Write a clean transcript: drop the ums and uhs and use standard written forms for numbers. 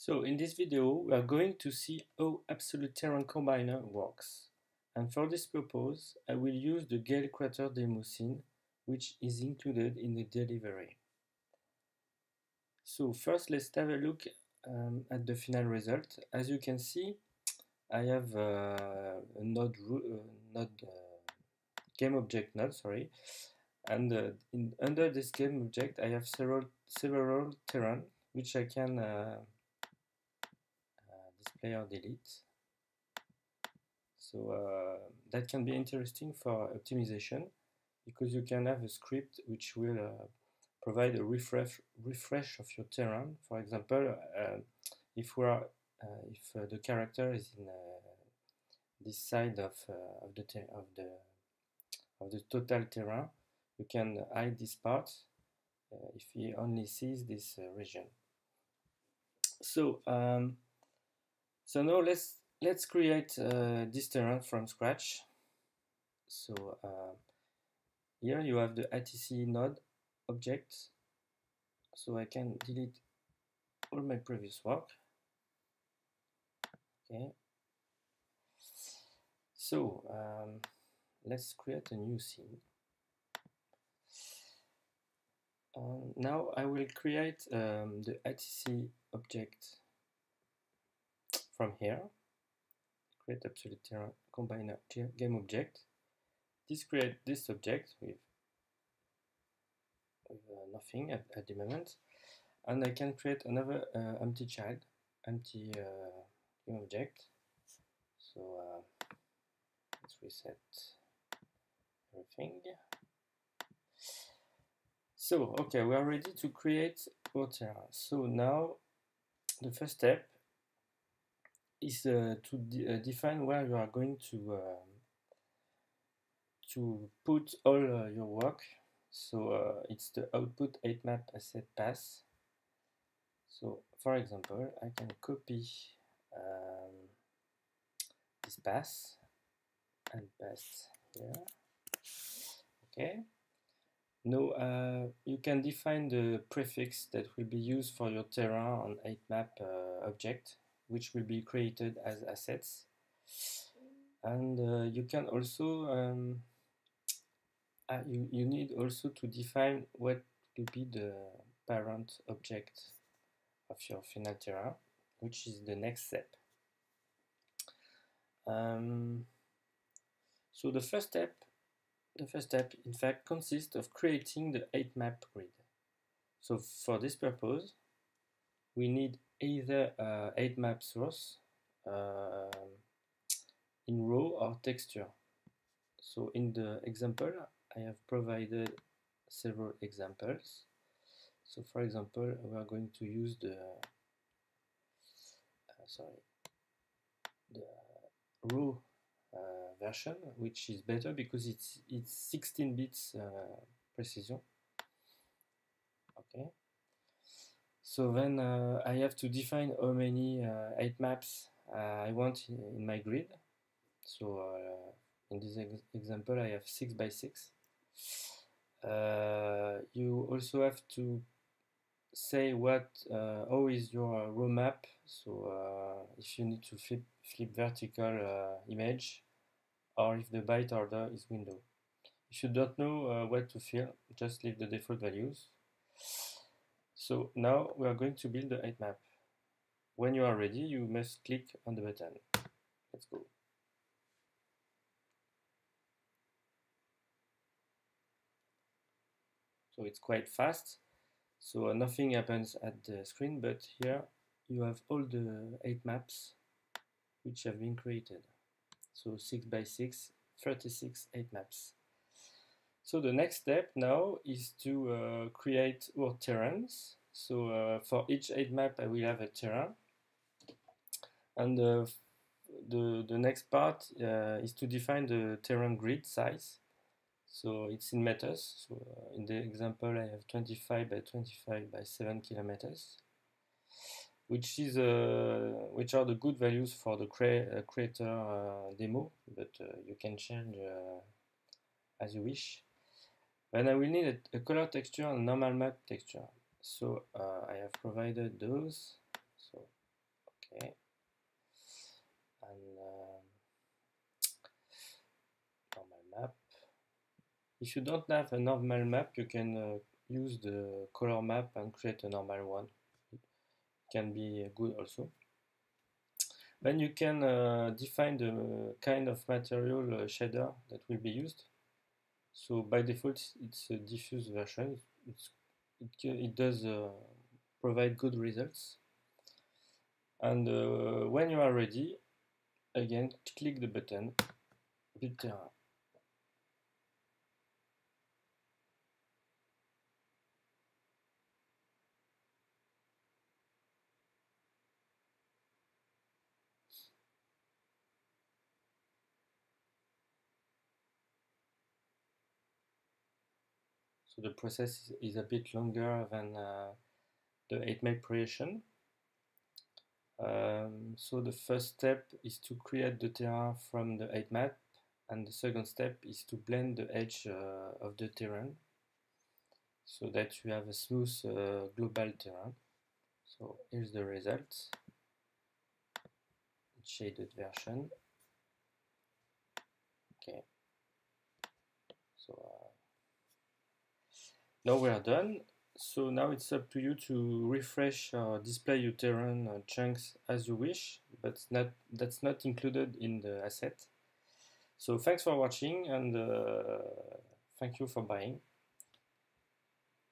So in this video we are going to see how Absolute Terrain Combiner works, and for this purpose I will use the Gale Crater demo scene which is included in the delivery. So first let's have a look at the final result. As you can see, I have a game object node, sorry, and under this game object I have several terrain which I can display or delete. So that can be interesting for optimization, because you can have a script which will provide a refresh of your terrain. For example, if the character is in this side of the total terrain, you can hide this part if he only sees this region. So now let's create this terrain from scratch. So here you have the ITC node object, so I can delete all my previous work. Okay, so let's create a new scene. Now I will create the ITC object from here. Create Absolute Terrain Combiner game object. Create this object with nothing at the moment, and I can create another empty game object. So let's reset everything. So okay, we are ready to create our terrain. So now the first step is to define where you are going to put all your work. So it's the output 8map asset path. So for example, I can copy this path and paste here. Okay. Now you can define the prefix that will be used for your terrain on 8map object, which will be created as assets. And you can also you need also to define what will be the parent object of your final terrain, which is the next step. So the first step in fact consists of creating the 8map grid. So for this purpose we need either 8map source in raw or texture. So in the example I have provided several examples. So for example we are going to use the raw version, which is better because it's 16 bits precision. Okay, so then I have to define how many 8 maps I want in my grid. So in this example I have 6 by 6. You also have to say how is your raw map. So if you need to flip vertical image, or if the byte order is window. If you don't know what to fill, just leave the default values. So now we are going to build the 8map. When you are ready, you must click on the button. Let's go. So it's quite fast. So nothing happens at the screen, but here you have all the 8 maps which have been created. So 6 by 6, 36 8 maps. So the next step now is to create our terrains. So for each 8 map I will have a terrain, and the next part is to define the terrain grid size. So it's in meters. So in the example I have 25 by 25 by 7 kilometers, which are the good values for the creator demo, but you can change as you wish. Then I will need a color texture and normal map texture. So I have provided those. So Okay, and normal map. If you don't have a normal map, you can use the color map and create a normal one. It can be good also. Then you can define the kind of material shader that will be used. So by default, it's a diffuse version. It does provide good results. And when you are ready, again, click the button, Build Terrain. So the process is a bit longer than the 8 map creation. So the first step is to create the terrain from the 8 map, and the second step is to blend the edge of the terrain so that you have a smooth global terrain. So here's the result, shaded version. Okay, so now we are done. So now it's up to you to refresh or display your terrain chunks as you wish, but that's not included in the asset. So thanks for watching, and thank you for buying.